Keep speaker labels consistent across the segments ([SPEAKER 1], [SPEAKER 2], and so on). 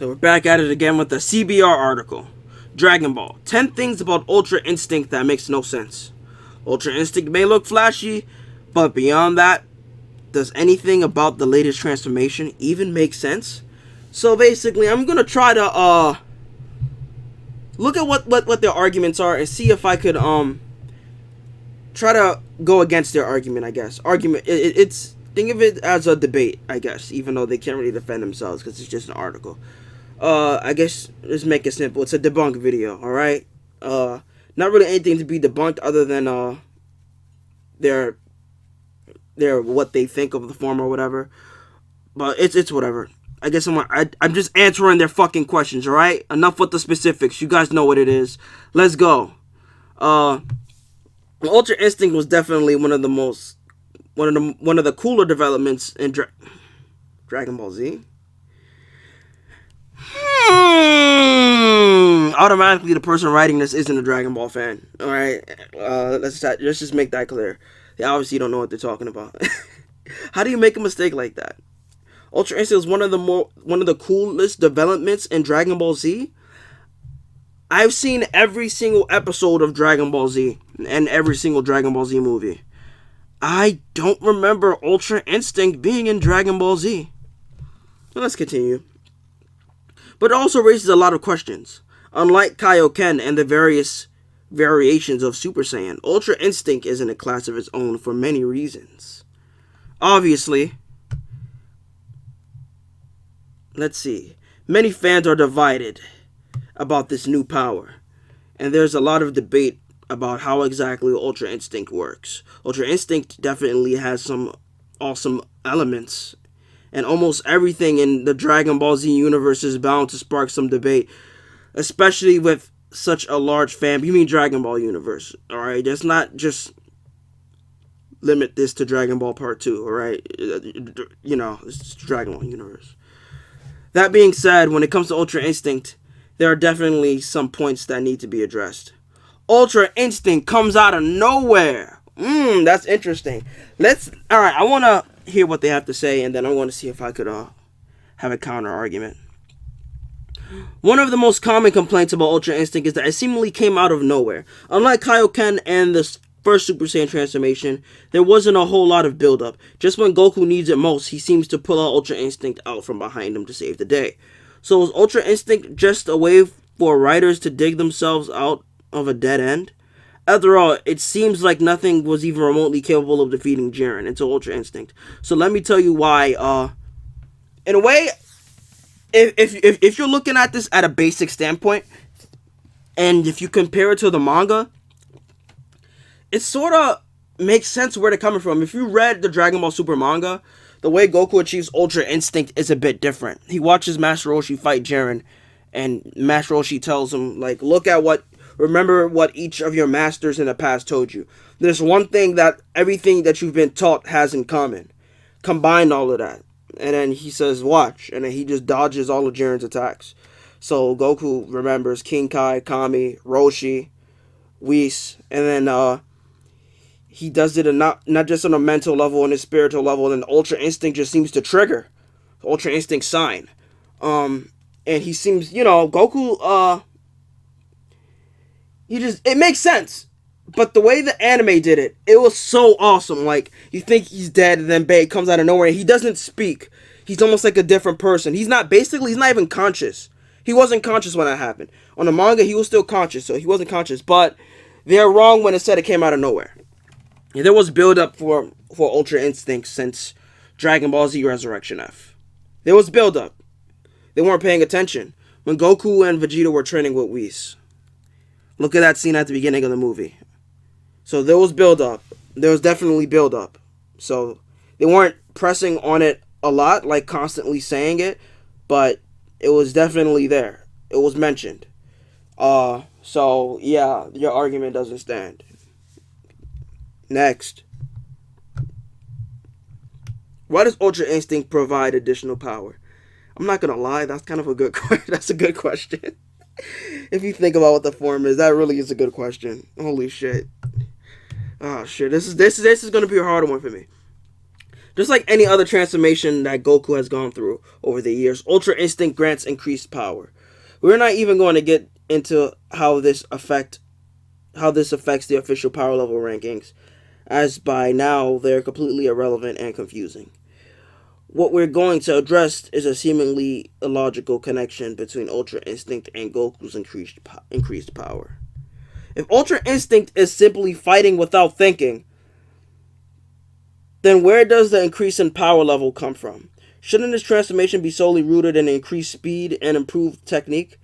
[SPEAKER 1] So we're back at it again with the CBR article. Dragon Ball. 10 things about Ultra Instinct that makes no sense. Ultra Instinct may look flashy, but beyond that, does anything about the latest transformation even make sense? So basically, I'm going to try to look at what their arguments are and see if I could try to go against their argument, I guess. It's think of it as a debate, I guess, even though they can't really defend themselves because it's just an article. I guess let's make it simple. It's a debunk video, all right? Not really anything to be debunked other than their what they think of the form or whatever. But it's whatever. I guess I'm just answering their fucking questions, all right? Enough with the specifics. You guys know what it is. Let's go. Ultra Instinct was definitely one of the cooler developments in Dragon Ball Z. Automatically, the person writing this isn't a Dragon Ball fan. All right, let's just make that clear. They obviously don't know what they're talking about. How do you make a mistake like that? Ultra Instinct is one of the coolest developments in Dragon Ball Z. I've seen every single episode of Dragon Ball Z and every single Dragon Ball Z movie. I don't remember Ultra Instinct being in Dragon Ball Z. Well, let's continue. But it also raises a lot of questions. Unlike Kaioken and the various variations of Super Saiyan, Ultra Instinct is in a class of its own for many reasons. Obviously, let's see. Many fans are divided about this new power, and there's a lot of debate about how exactly Ultra Instinct works. Ultra Instinct definitely has some awesome elements, and almost everything in the Dragon Ball Z universe is bound to spark some debate, especially with such a large fan. You mean Dragon Ball universe, alright? Let's not just limit this to Dragon Ball Part 2, alright? You know, it's Dragon Ball universe. That being said, when it comes to Ultra Instinct, there are definitely some points that need to be addressed. Ultra Instinct comes out of nowhere. That's interesting. Alright, I want to hear what they have to say, and then I want to see if I could have a counter argument. One of the most common complaints about Ultra Instinct is that it seemingly came out of nowhere. Unlike Kaioken and the first Super Saiyan transformation, there wasn't a whole lot of build-up. Just when Goku needs it most, he seems to pull out Ultra Instinct out from behind him to save the day. So was Ultra Instinct just a way for writers to dig themselves out of a dead end? After all, it seems like nothing was even remotely capable of defeating Jiren until Ultra Instinct. So let me tell you why. In a way, if you're looking at this at a basic standpoint, and if you compare it to the manga, it sort of makes sense where they're coming from. If you read the Dragon Ball Super manga, the way Goku achieves Ultra Instinct is a bit different. He watches Master Roshi fight Jiren, and Master Roshi tells him, like, remember what each of your masters in the past told you. There's one thing that everything that you've been taught has in common. Combine all of that. And then he says, watch. And then he just dodges all of Jiren's attacks. So Goku remembers King Kai, Kami, Roshi, Whis. And then he does it not just on a mental level, on a spiritual level. And Ultra Instinct just seems to trigger. Ultra Instinct sign. And he seems, Goku, it makes sense. But the way the anime did it, it was so awesome. Like, you think he's dead, and then Bae comes out of nowhere, and he doesn't speak. He's almost like a different person. He's not even conscious. He wasn't conscious when that happened. On the manga, he was still conscious, so he wasn't conscious. But they're wrong when it said it came out of nowhere. And there was build-up for Ultra Instinct since Dragon Ball Z Resurrection F. There was build-up. They weren't paying attention when Goku and Vegeta were training with Whis. Look at that scene at the beginning of the movie. So there was build-up. There was definitely build-up. So they weren't pressing on it a lot, like constantly saying it, but it was definitely there. It was mentioned. So yeah, your argument doesn't stand. Next. Why does Ultra Instinct provide additional power? I'm not gonna lie, that's kind of a good that's a good question. If you think about what the form is, that really is a good question. Holy shit. Oh shit, this is gonna be a harder one for me. Just like any other transformation that Goku has gone through over the years, Ultra Instinct grants increased power. We're not even going to get into how this affects the official power level rankings, as by now they're completely irrelevant and confusing. What we're going to address is a seemingly illogical connection between Ultra Instinct and Goku's increased power. If Ultra Instinct is simply fighting without thinking, then where does the increase in power level come from? Shouldn't this transformation be solely rooted in increased speed and improved technique,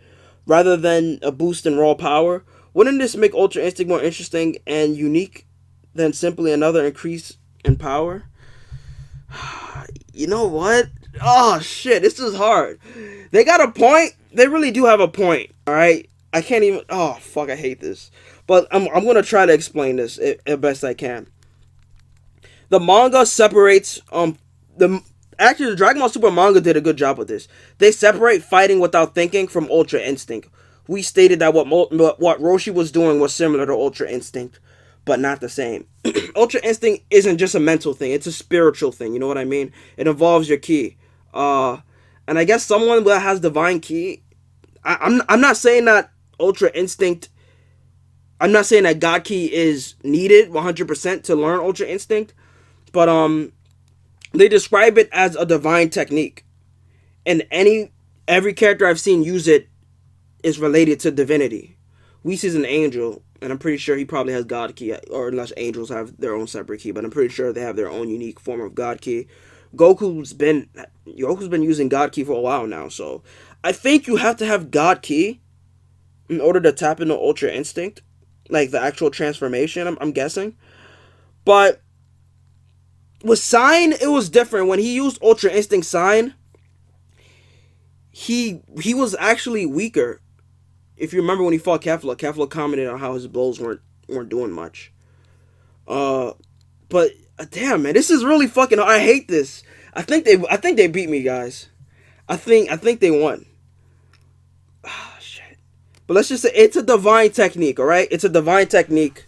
[SPEAKER 1] rather than a boost in raw power? Wouldn't this make Ultra Instinct more interesting and unique than simply another increase in power? You know what? Oh shit, this is hard. They got a point. They really do have a point. All right, I can't even. Oh fuck, I hate this. But I'm gonna try to explain this as best I can. The manga separates the Dragon Ball Super manga did a good job with this. They separate fighting without thinking from Ultra Instinct. We stated that what Roshi was doing was similar to Ultra Instinct, but not the same. Ultra Instinct isn't just a mental thing, it's a spiritual thing, you know what I mean? It involves your ki. And I guess someone that has divine ki, I'm not saying that Ultra Instinct, I'm not saying that God ki is needed 100% to learn Ultra Instinct, but they describe it as a divine technique. And every character I've seen use it is related to divinity. Whis is an angel, and I'm pretty sure he probably has God ki, or unless angels have their own separate ki, but I'm pretty sure they have their own unique form of God ki. Goku's been using God ki for a while now, so I think you have to have God ki in order to tap into Ultra Instinct, like the actual transformation, I'm guessing. But with Sign, it was different. When he used Ultra Instinct Sign, he was actually weaker. If you remember when he fought Kefla commented on how his blows weren't doing much. But damn, man, this is really fucking. I hate this. I think they beat me, guys. I think they won. Ah, shit. But let's just say it's a divine technique. All right, it's a divine technique.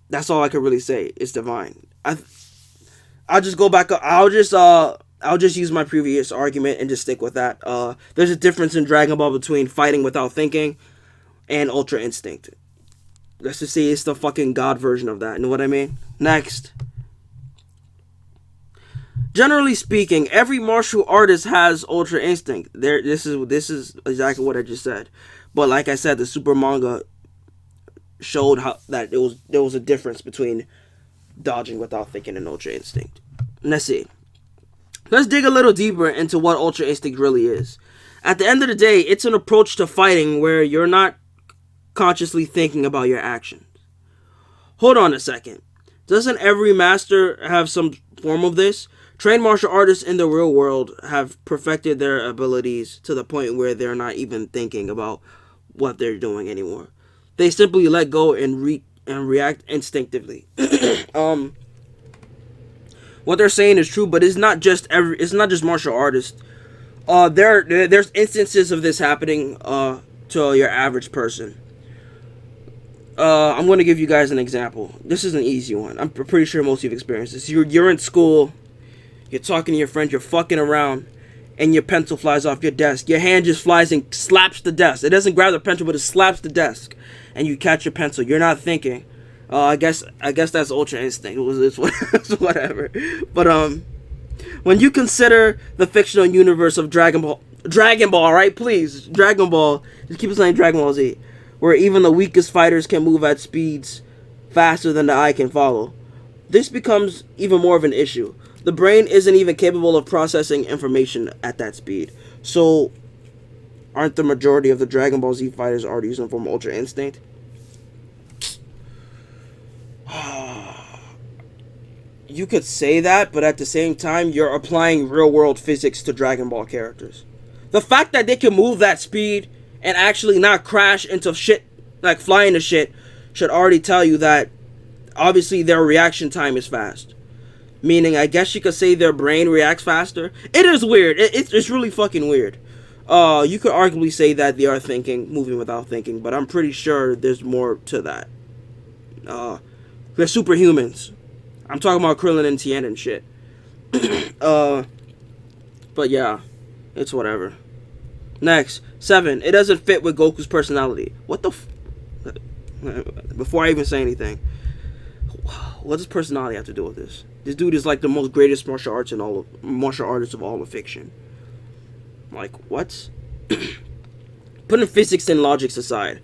[SPEAKER 1] That's all I can really say. It's divine. I'll just go back up. I'll just use my previous argument and just stick with that. There's a difference in Dragon Ball between fighting without thinking and Ultra Instinct. Let's just say it's the fucking God version of that. You know what I mean? Next. Generally speaking, every martial artist has Ultra Instinct. This is exactly what I just said. But like I said, the Super manga showed how that there was a difference between dodging without thinking and Ultra Instinct. Let's see. Let's dig a little deeper into what Ultra Instinct really is. At the end of the day, it's an approach to fighting where you're not consciously thinking about your actions. Hold on a second. Doesn't every master have some form of this? Trained martial artists in the real world have perfected their abilities to the point where they're not even thinking about what they're doing anymore. They simply let go and react instinctively. What they're saying is true, but it's not just martial artists. There's instances of this happening to your average person. I'm going to give you guys an example. This is an easy one. I'm pretty sure most of you have experienced this. You're in school, you're talking to your friend, you're fucking around, and your pencil flies off your desk. Your hand just flies and slaps the desk. It doesn't grab the pencil, but it slaps the desk, and you catch your pencil. You're not thinking. I guess that's Ultra Instinct. It's whatever. But when you consider the fictional universe of Dragon Ball, right? Please, Dragon Ball. Just keep saying Dragon Ball Z, where even the weakest fighters can move at speeds faster than the eye can follow. This becomes even more of an issue. The brain isn't even capable of processing information at that speed. So, aren't the majority of the Dragon Ball Z fighters already using from Ultra Instinct? You could say that, but at the same time, you're applying real-world physics to Dragon Ball characters. The fact that they can move that speed and actually not crash into shit, like fly into shit, should already tell you that obviously their reaction time is fast. Meaning, I guess you could say their brain reacts faster. It is weird. It's really fucking weird. You could arguably say that they are moving without thinking, but I'm pretty sure there's more to that. They're superhumans. I'm talking about Krillin and Tien and shit. But yeah, it's whatever. Next, 7. It doesn't fit with Goku's personality. What the before I even say anything, what does personality have to do with this? This dude is like the most greatest martial artist of all of fiction. Like, what? Putting physics and logics aside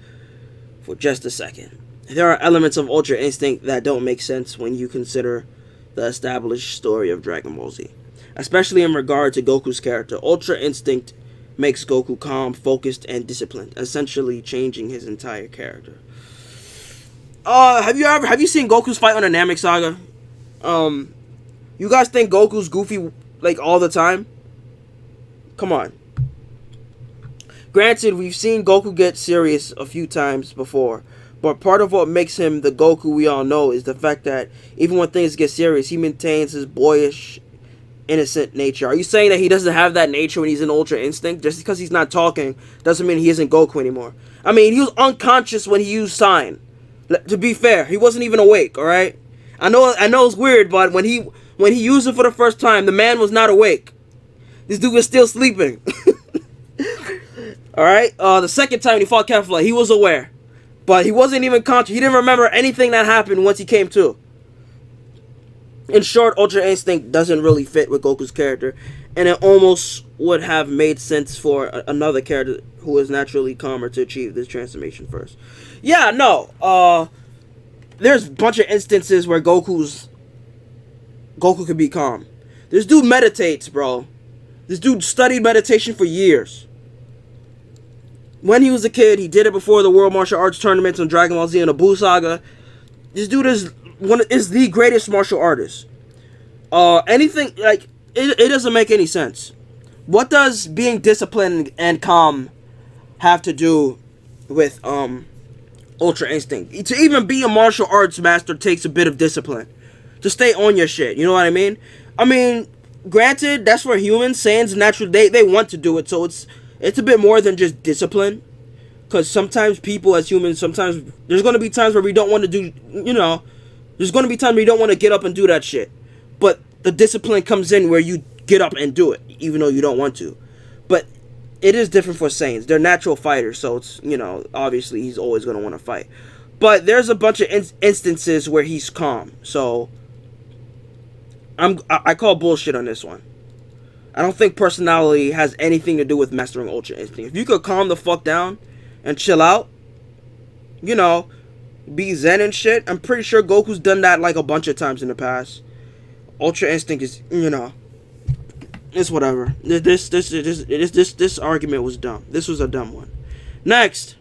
[SPEAKER 1] for just a second, there are elements of Ultra Instinct that don't make sense when you consider the established story of Dragon Ball Z. Especially in regard to Goku's character. Ultra Instinct makes Goku calm, focused, and disciplined, essentially changing his entire character. Have you seen Goku's fight on the Namek Saga? You guys think Goku's goofy like all the time? Come on. Granted, we've seen Goku get serious a few times before, but part of what makes him the Goku we all know is the fact that even when things get serious, he maintains his boyish, innocent nature. Are you saying that he doesn't have that nature when he's in Ultra Instinct? Just because he's not talking doesn't mean he isn't Goku anymore. I mean, he was unconscious when he used Sign. To be fair, he wasn't even awake, alright? I know it's weird, but when he used it for the first time, the man was not awake. This dude was still sleeping. Alright? The second time he fought Kefla, he was aware. But he wasn't even conscious. He didn't remember anything that happened once he came to. In short, Ultra Instinct doesn't really fit with Goku's character, and it almost would have made sense for another character who is naturally calmer to achieve this transformation first. Yeah, no. There's a bunch of instances where Goku could be calm. This dude meditates, bro. This dude studied meditation for years. When he was a kid, he did it before the World Martial Arts tournaments on Dragon Ball Z and the Buu Saga. This dude is the greatest martial artist. Anything like it doesn't make any sense. What does being disciplined and calm have to do with Ultra Instinct? To even be a martial arts master takes a bit of discipline. To stay on your shit, you know what I mean? I mean, granted, that's for humans. Saiyans naturally they want to do it, so it's a bit more than just discipline. Because sometimes people as humans, sometimes there's going to be times where we don't want to do, there's going to be times where you don't want to get up and do that shit. But the discipline comes in where you get up and do it, even though you don't want to. But it is different for Saiyans. They're natural fighters, so it's, obviously he's always going to want to fight. But there's a bunch of instances where he's calm. So I call bullshit on this one. I don't think personality has anything to do with mastering Ultra Instinct. If you could calm the fuck down and chill out, be zen and shit, I'm pretty sure Goku's done that like a bunch of times in the past. Ultra Instinct is, it's whatever. This argument was dumb. This was a dumb one. Next,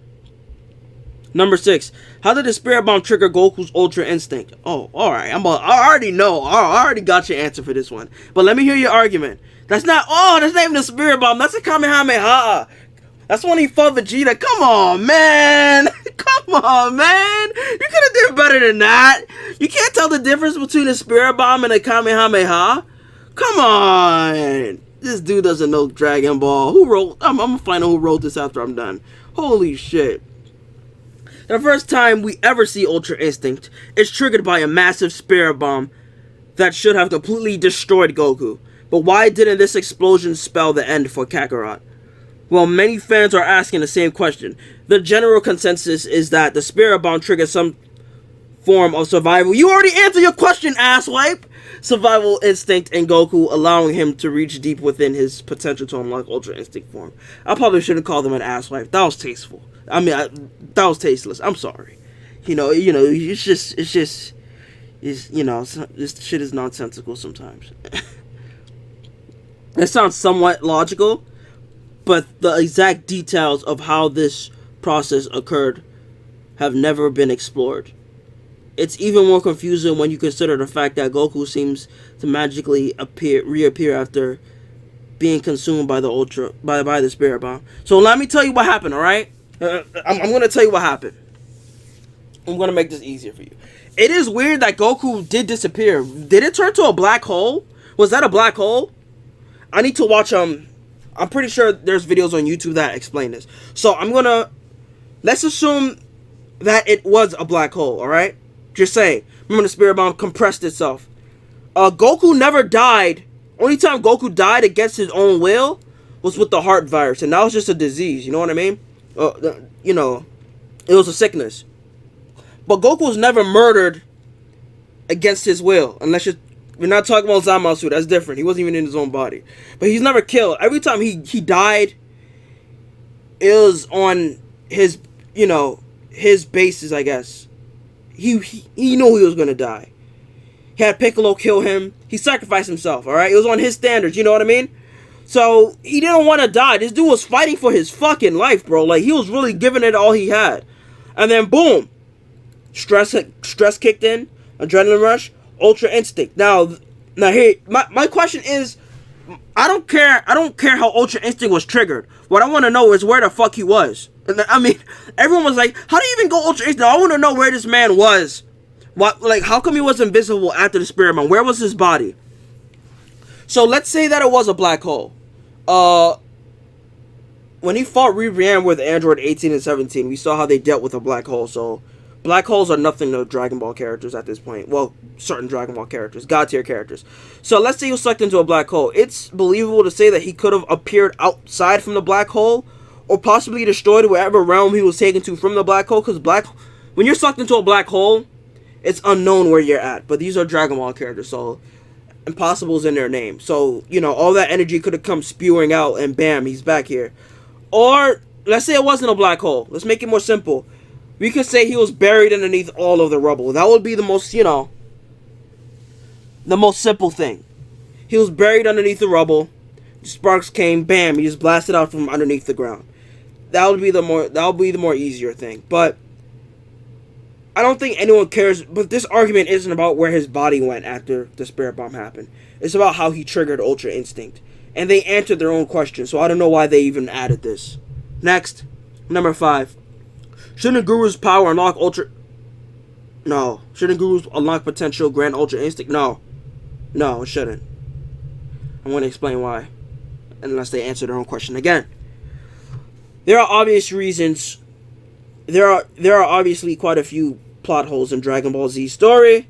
[SPEAKER 1] number 6. How did the Spirit Bomb trigger Goku's Ultra Instinct? Oh, all right. I already know. I already got your answer for this one. But let me hear your argument. That's not even a Spirit Bomb. That's a Kamehameha. That's when he fought Vegeta. Come on, man. Come on, man. You could have done better than that. You can't tell the difference between a Spirit Bomb and a Kamehameha. Come on. This dude doesn't know Dragon Ball. I'm going to find out who wrote this after I'm done. Holy shit. The first time we ever see Ultra Instinct is triggered by a massive Spirit Bomb that should have completely destroyed Goku. But why didn't this explosion spell the end for Kakarot? Well, many fans are asking the same question. The general consensus is that the Spirit Bomb triggers some form of survival. You already answered your question, asswipe! Survival instinct in Goku, allowing him to reach deep within his potential to unlock Ultra Instinct form. I probably shouldn't call them an asswipe. That was tasteful. That was tasteless. I'm sorry. This shit is nonsensical sometimes. It sounds somewhat logical, but the exact details of how this process occurred have never been explored. It's even more confusing when you consider the fact that Goku seems to magically reappear after being consumed by the Spirit Bomb. So let me tell you what happened, alright? I'm going to tell you what happened. I'm going to make this easier for you. It is weird that Goku did disappear. Did it turn to a black hole? Was that a black hole? I need to watch, I'm pretty sure there's videos on YouTube that explain this. So let's assume that it was a black hole, alright? Just saying. Remember the Spirit Bomb compressed itself. Goku never died. Only time Goku died against his own will was with the heart virus, and that was just a disease. You know what I mean? You know, it was a sickness. But Goku was never murdered against his will, unless we're not talking about Zamasu. That's different. He wasn't even in his own body, but he's never killed. Every time he died, it was on his, you know, his basis, I guess. He knew he was gonna die. He had Piccolo kill him. He sacrificed himself, alright? It was on his standards, you know what I mean? So, he didn't want to die. This dude was fighting for his fucking life, bro. Like, he was really giving it all he had. And then, boom. Stress kicked in. Adrenaline rush. Ultra Instinct. Now here, my question is, I don't care how Ultra Instinct was triggered. What I want to know is where the fuck he was. And I mean, everyone was like, how do you even go Ultra Instinct? I want to know where this man was. What, like, how come he was invisible after the Spirit Bomb? Where was his body? So let's say that it was a black hole. When he fought Ribrianne with Android 18 and 17, we saw how they dealt with a black hole. So black holes are nothing to Dragon Ball characters at this point. Well, certain Dragon Ball characters, God tier characters. So let's say he was sucked into a black hole. It's believable to say that he could have appeared outside from the black hole, or possibly destroyed whatever realm he was taken to from the black hole. Because when you're sucked into a black hole, it's unknown where you're at. But these are Dragon Ball characters, so impossible is in their name. So, you know, all that energy could have come spewing out, and bam, he's back here. Or, let's say it wasn't a black hole. Let's make it more simple. We could say he was buried underneath all of the rubble. That would be the most, you know, the most simple thing. He was buried underneath the rubble. Sparks came, bam, he just blasted out from underneath the ground. That would be the more easier thing. But I don't think anyone cares. But this argument isn't about where his body went after the Spirit Bomb happened. It's about how he triggered Ultra Instinct. And they answered their own question, so I don't know why they even added this. Next, number 5. Shouldn't Guru's power unlock Ultra... No. Shouldn't Guru's unlock potential grant Ultra Instinct? No. No, it shouldn't. I'm going to explain why. Unless they answer their own question again. There are obvious reasons. There are obviously quite a few plot holes in Dragon Ball Z story.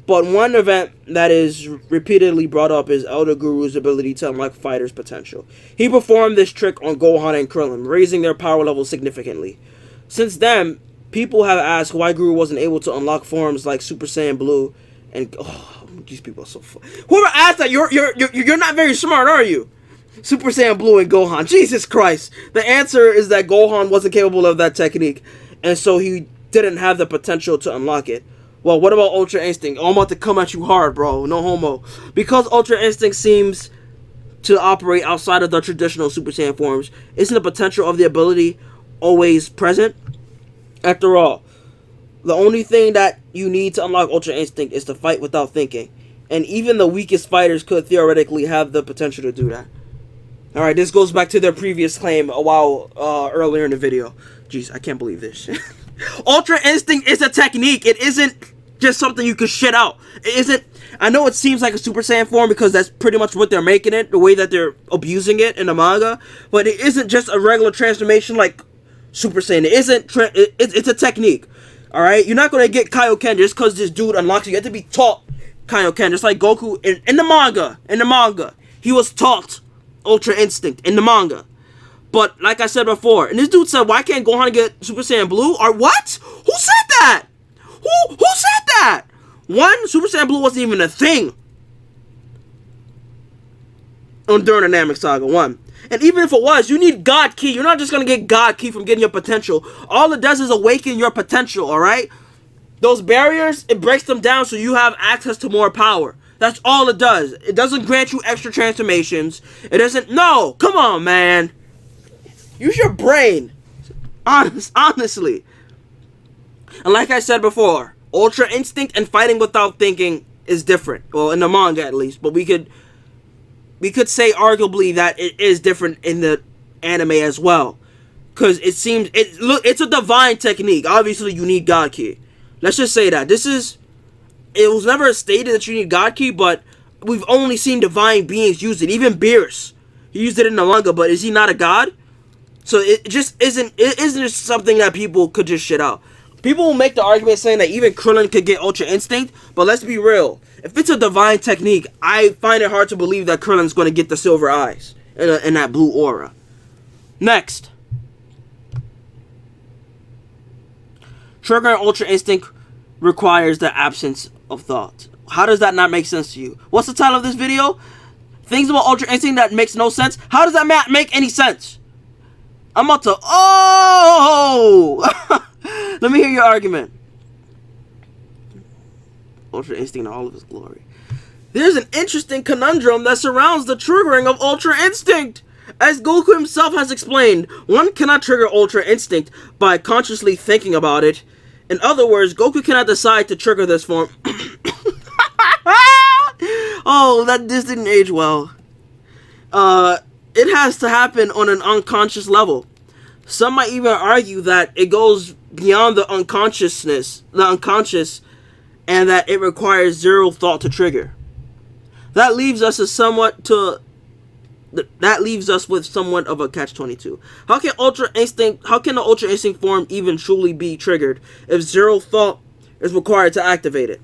[SPEAKER 1] But one event that is repeatedly brought up is Elder Guru's ability to unlock fighters' potential. He performed this trick on Gohan and Krillin, raising their power level significantly. Since then, people have asked why Guru wasn't able to unlock forms like Super Saiyan Blue and... Oh, these people are so fun. Whoever asked that, you're not very smart, are you? Super Saiyan Blue and Gohan. Jesus Christ. The answer is that Gohan wasn't capable of that technique, and so he didn't have the potential to unlock it. Well, what about Ultra Instinct? Oh, I'm about to come at you hard, bro. No homo. Because Ultra Instinct seems to operate outside of the traditional Super Saiyan forms, isn't the potential of the ability always present? After all, the only thing that you need to unlock Ultra Instinct is to fight without thinking. And even the weakest fighters could theoretically have the potential to do that. Alright, this goes back to their previous claim a while earlier in the video. Jeez, I can't believe this. Ultra Instinct is a technique. It isn't just something you could shit out. It isn't... I know it seems like a Super Saiyan form because that's pretty much what they're making it, the way that they're abusing it in the manga. But it isn't just a regular transformation like Super Saiyan. It isn't... It's a technique. Alright? You're not going to get Kaioken just because this dude unlocks it. You have to be taught Kaioken. Just like Goku in the manga. In the manga. He was taught Ultra Instinct in the manga. But like I said before, and this dude said, why can't Gohan get Super Saiyan Blue? Or what? Who said that? Who said that? One, Super Saiyan Blue wasn't even a thing during the Namek Saga 1. And even if it was, you need God Ki. You're not just going to get God Ki from getting your potential. All it does is awaken your potential, alright? Those barriers, it breaks them down so you have access to more power. That's all it does. It doesn't grant you extra transformations. It doesn't... No! Come on, man. Use your brain. Honestly. And like I said before, Ultra Instinct and fighting without thinking is different. Well, in the manga at least. But we could say arguably that it is different in the anime as well. Because it seems... it's a divine technique. Obviously, you need God Ki. Let's just say that. It was never stated that you need God Ki, but we've only seen divine beings use it. Even Beerus. He used it in the manga, but is he not a god? So it just isn't... It isn't just something that people could just shit out. People will make the argument saying that even Krillin could get Ultra Instinct, but let's be real. If it's a divine technique, I find it hard to believe that Krillin's going to get the silver eyes and that blue aura. Next. Triggering Ultra Instinct requires the absence of thought. How does that not make sense to you? What's the title of this video? Things about Ultra Instinct that makes no sense? How does that make any sense? I'm about to... Oh! Let me hear your argument. Ultra Instinct in all of its glory. There's an interesting conundrum that surrounds the triggering of Ultra Instinct. As Goku himself has explained, one cannot trigger Ultra Instinct by consciously thinking about it. In other words, Goku cannot decide to trigger this form. Oh, this didn't age well. It has to happen on an unconscious level. Some might even argue that it goes beyond the unconscious, and that it requires zero thought to trigger. That leaves us with somewhat of a catch-22. How can the Ultra Instinct form even truly be triggered if zero thought is required to activate it?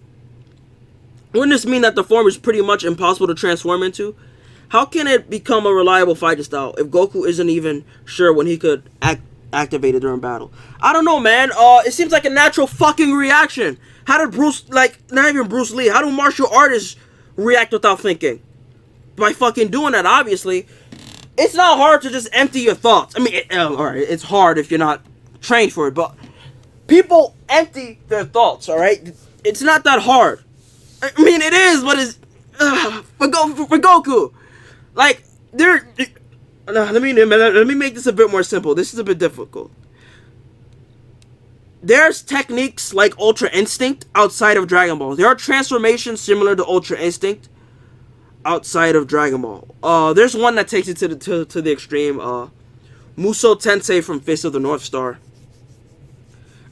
[SPEAKER 1] Wouldn't this mean that the form is pretty much impossible to transform into? How can it become a reliable fighting style if Goku isn't even sure when he could activate it during battle? I don't know, man. It seems like a natural fucking reaction. How did not even Bruce Lee, how do martial artists react without thinking? By fucking doing that, obviously. It's not hard to just empty your thoughts. I mean, alright, it's hard if you're not trained for it, but people empty their thoughts, alright? It's not that hard. I mean, it is, but it's... for Goku. Like, let me make this a bit more simple. This is a bit difficult. There's techniques like Ultra Instinct outside of Dragon Ball. There are transformations similar to Ultra Instinct outside of Dragon Ball. There's one that takes it to the extreme. Muso Tensei from Fist of the North Star.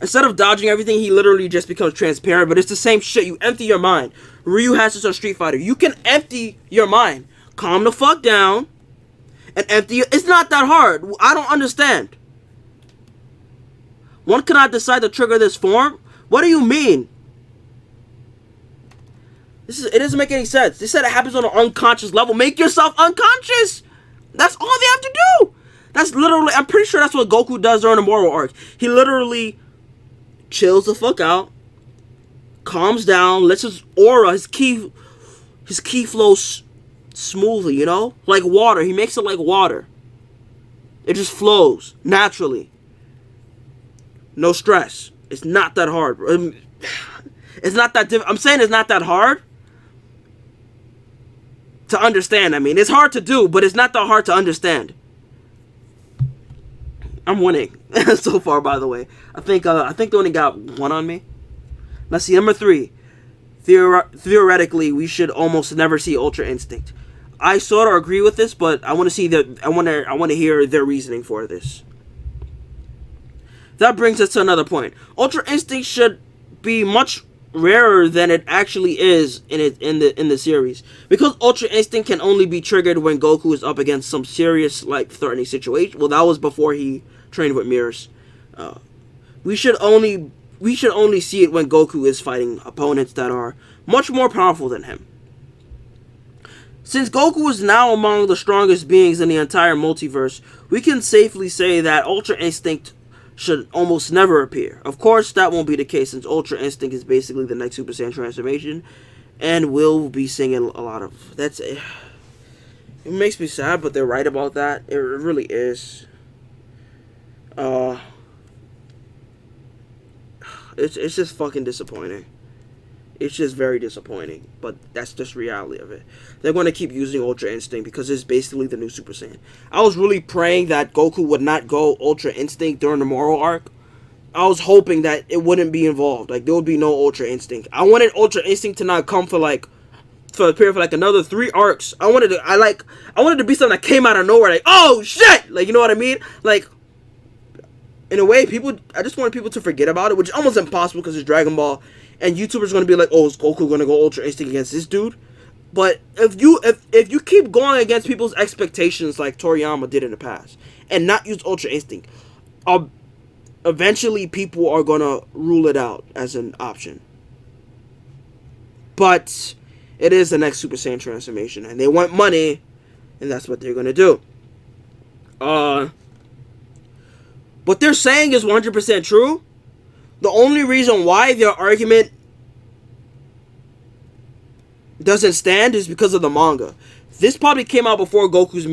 [SPEAKER 1] Instead of dodging everything, he literally just becomes transparent. But it's the same shit. You empty your mind. Ryu has this on Street Fighter. You can empty your mind. Calm the fuck down. And empty your... It's not that hard. I don't understand. One cannot decide to trigger this form? What do you mean? It doesn't make any sense. They said it happens on an unconscious level. Make yourself unconscious. That's all they have to do. That's literally... I'm pretty sure that's what Goku does during the Moro arc. He literally chills the fuck out. Calms down. Lets his aura, his ki flows smoothly, you know? Like water. He makes it like water. It just flows naturally. No stress. It's not that hard. It's not that I'm saying it's not that hard to understand. I mean, it's hard to do, but it's not that hard to understand. I'm winning so far, by the way. I think they only got one on me. Let's see, number 3. Theoretically, we should almost never see Ultra Instinct. I sort of agree with this, but I want to see I want to hear their reasoning for this. That brings us to another point. Ultra Instinct should be much rarer than it actually is in the series, because Ultra Instinct can only be triggered when Goku is up against some serious, like, threatening situation. Well, that was before he trained with mirrors. We should only see it when Goku is fighting opponents that are much more powerful than him. Since Goku is now among the strongest beings in the entire multiverse, we can safely say that Ultra Instinct should almost never appear. Of course, that won't be the case, since Ultra Instinct is basically the next Super Saiyan transformation, and we'll be seeing a lot of... That's it. It makes me sad, but they're right about that. It really is. It's just fucking disappointing. It's just very disappointing, but that's just reality of it. They're going to keep using Ultra Instinct because it's basically the new Super Saiyan. I was really praying that Goku would not go Ultra Instinct during the Moro arc. I was hoping that it wouldn't be involved. Like, there would be no Ultra Instinct. I wanted Ultra Instinct to not come for a period for like another 3 arcs. I wanted to be something that came out of nowhere, like, oh shit! Like, you know what I mean? Like, in a way, I just wanted people to forget about it, which is almost impossible because it's Dragon Ball. And YouTubers are going to be like, oh, is Goku going to go Ultra Instinct against this dude? But if you keep going against people's expectations like Toriyama did in the past, and not use Ultra Instinct, eventually people are gonna rule it out as an option. But it is the next Super Saiyan transformation, and they want money, and that's what they're gonna do. What they're saying is 100% true. The only reason why their argument doesn't stand is because of the manga. This probably came out before Goku's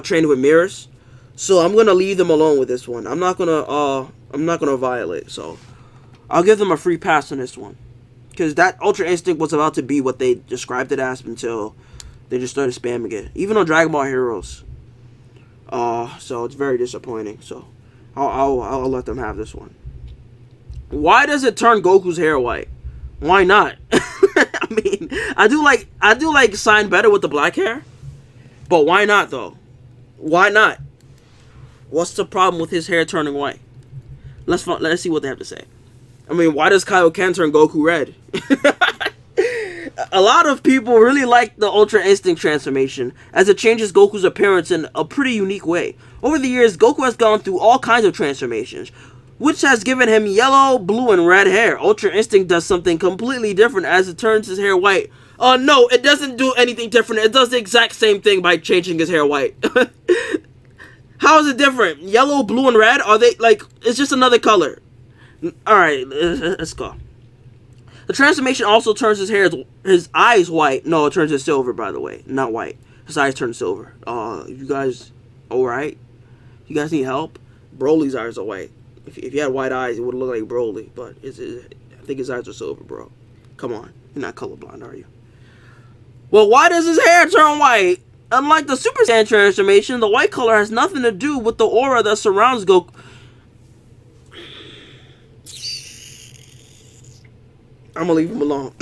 [SPEAKER 1] trained with mirrors, so I'm gonna leave them alone with this one. I'm not gonna violate. So I'll give them a free pass on this one, because that Ultra Instinct was about to be what they described it as until they just started spamming it, even on Dragon Ball Heroes. So it's very disappointing. So I'll let them have this one. Why does it turn Goku's hair white? Why not? I mean, I do like Sign better with the black hair, but why not though? Why not? What's the problem with his hair turning white? Let's see what they have to say. I mean, why does Kaioken turn Goku red? A lot of people really like the Ultra Instinct transformation, as it changes Goku's appearance in a pretty unique way. Over the years, Goku has gone through all kinds of transformations, which has given him yellow, blue, and red hair. Ultra Instinct does something completely different as it turns his hair white. No, it doesn't do anything different. It does the exact same thing by changing his hair white. How is it different? Yellow, blue, and red? Are they, like, it's just another color. Alright, let's go. The transformation also turns his eyes white. No, it turns it silver, by the way. Not white. His eyes turn silver. You guys alright? You guys need help? Broly's eyes are white. If he had white eyes, it would look like Broly. But I think his eyes are silver, bro. Come on. You're not colorblind, are you? Well, why does his hair turn white? Unlike the Super Saiyan transformation, the white color has nothing to do with the aura that surrounds Goku. I'm gonna leave him alone.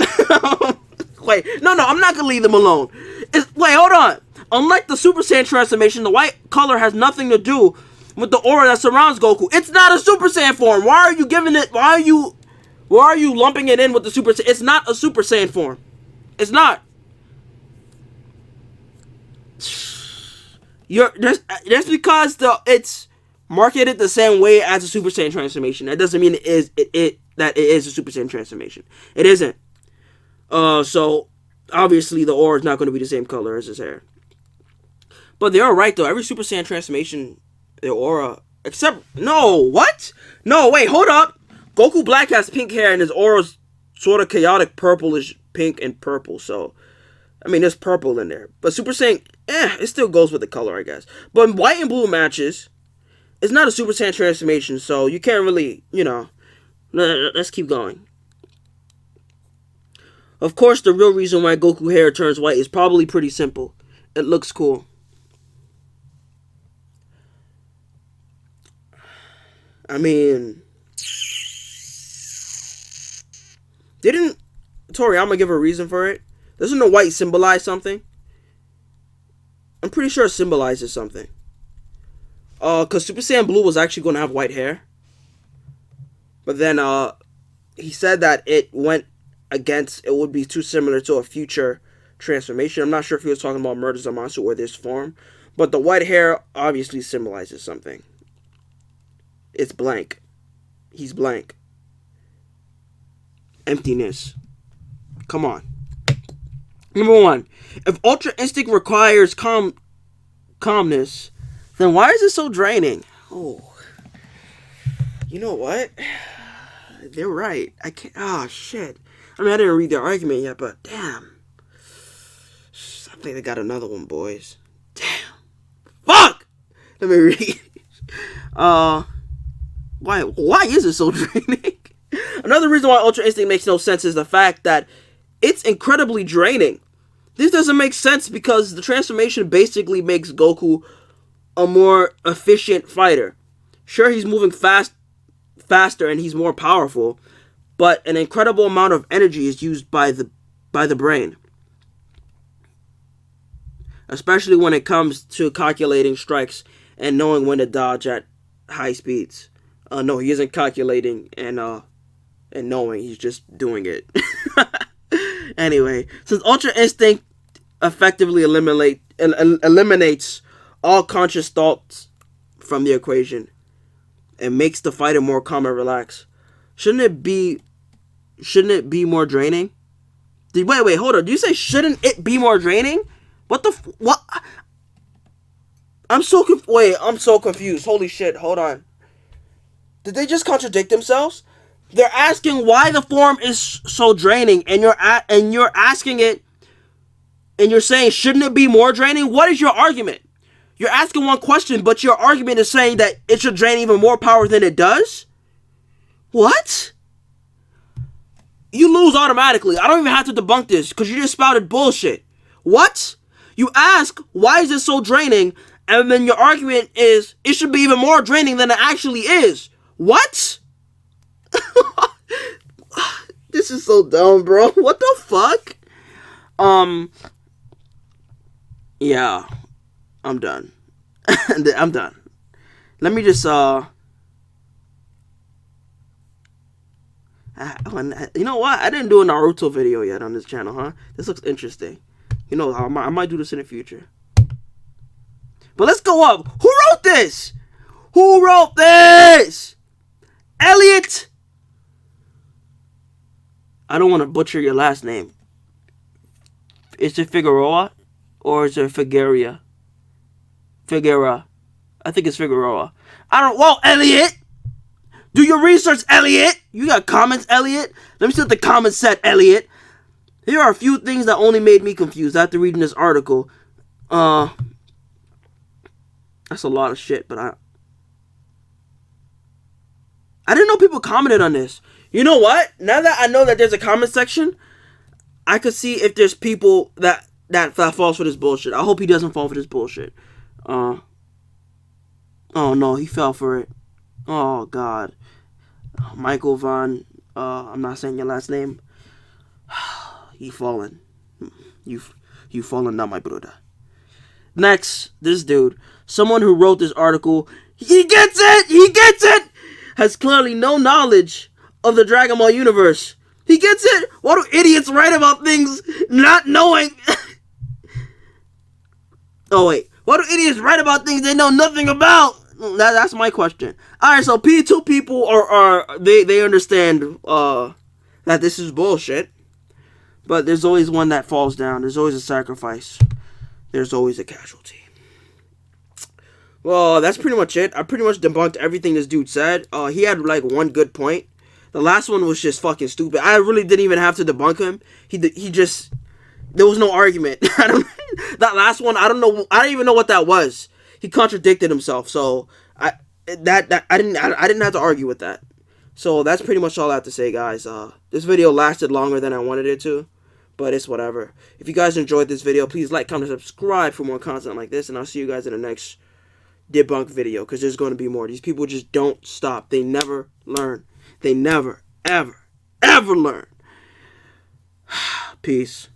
[SPEAKER 1] Wait, no, I'm not gonna leave them alone. Wait, hold on. Unlike the Super Saiyan transformation, the white color has nothing to do with the aura that surrounds Goku. It's not a Super Saiyan form. Why are you giving it? Why are you lumping it in with the Super Saiyan? It's not a Super Saiyan form. It's not. Just because it's marketed the same way as a Super Saiyan transformation, that doesn't mean it is a Super Saiyan transformation. It isn't. So obviously the aura is not going to be the same color as his hair. But they are right though. Every Super Saiyan transformation, their aura, except what? No, wait, hold up. Goku Black has pink hair and his aura's sort of chaotic purplish pink and purple. So I mean, there's purple in there. But Super Saiyan, it still goes with the color, I guess. But white and blue matches. It's not a Super Saiyan transformation, so you can't really, let's keep going. Of course, the real reason why Goku hair turns white is probably pretty simple. It looks cool. I mean, didn't Toriyama give a reason for it? Doesn't the white symbolize something? I'm pretty sure it symbolizes something. Because Super Saiyan Blue was actually going to have white hair. But then, he said that it would be too similar to a future transformation. I'm not sure if he was talking about Murder Zamasu or this form. But the white hair obviously symbolizes something. It's blank. He's blank. Emptiness. Come on. Number 1. If Ultra Instinct requires calmness, then why is it so draining? Oh. You know what? They're right. I can't. Oh, shit. I mean, I didn't read their argument yet, but damn. I think they got another one, boys. Damn. Fuck! Let me read. Why is it so draining? Another reason why Ultra Instinct makes no sense is the fact that it's incredibly draining. This doesn't make sense because the transformation basically makes Goku a more efficient fighter. Sure, he's moving faster and he's more powerful, but an incredible amount of energy is used by the brain. Especially when it comes to calculating strikes and knowing when to dodge at high speeds. No, he isn't calculating and knowing, he's just doing it. Anyway, since Ultra Instinct effectively eliminates all conscious thoughts from the equation, It makes the fighter more calm and relaxed. Shouldn't it be more draining? Wait, hold on. Did you say shouldn't it be more draining? What the what? I'm so confused. Holy shit! Hold on. Did they just contradict themselves? They're asking why the form is so draining, and you're asking it, and you're saying shouldn't it be more draining? What is your argument? You're asking one question, but your argument is saying that it should drain even more power than it does? What? You lose automatically. I don't even have to debunk this because you just spouted bullshit. What? You ask, why is it so draining? And then your argument is, it should be even more draining than it actually is. What? This is so dumb, bro. What the fuck? Yeah. I'm done. I'm done. Let me just, you know what? I didn't do a Naruto video yet on this channel, huh? This looks interesting. You know, I might do this in the future. But let's go up. Who wrote this? Who wrote this? Elliot? I don't want to butcher your last name. Is it Figueroa? Or is it Figueroa? Figueroa. I think it's Figueroa. Whoa, Elliot! Do your research, Elliot! You got comments, Elliot? Let me see what the comments said, Elliot. Here are a few things that only made me confused after reading this article. That's a lot of shit, but I didn't know people commented on this. You know what? Now that I know that there's a comment section, I could see if there's people that falls for this bullshit. I hope he doesn't fall for this bullshit. Oh no, he fell for it. Oh God. Michael Von, I'm not saying your last name. You fallen. You fallen now, my brother. Next, this dude. Someone who wrote this article, he gets it! Has clearly no knowledge of the Dragon Ball universe. He gets it! Why do idiots write about things not knowing? Oh wait, why do idiots write about things they know nothing about? That's my question. Alright, so two people they understand that this is bullshit. But there's always one that falls down. There's always a sacrifice. There's always a casualty. Well, that's pretty much it. I pretty much debunked everything this dude said. He had like one good point. The last one was just fucking stupid. I really didn't even have to debunk him. He just, there was no argument. That last one, I don't even know what that was. He contradicted himself. So I didn't have to argue with that. So that's pretty much all I have to say, guys. This video lasted longer than I wanted it to, but it's whatever. If you guys enjoyed this video, please like, comment, subscribe for more content like this, and I'll see you guys in the next debunk video, because there's going to be more. These people just don't stop. They never learn. They never, ever, ever learn. Peace.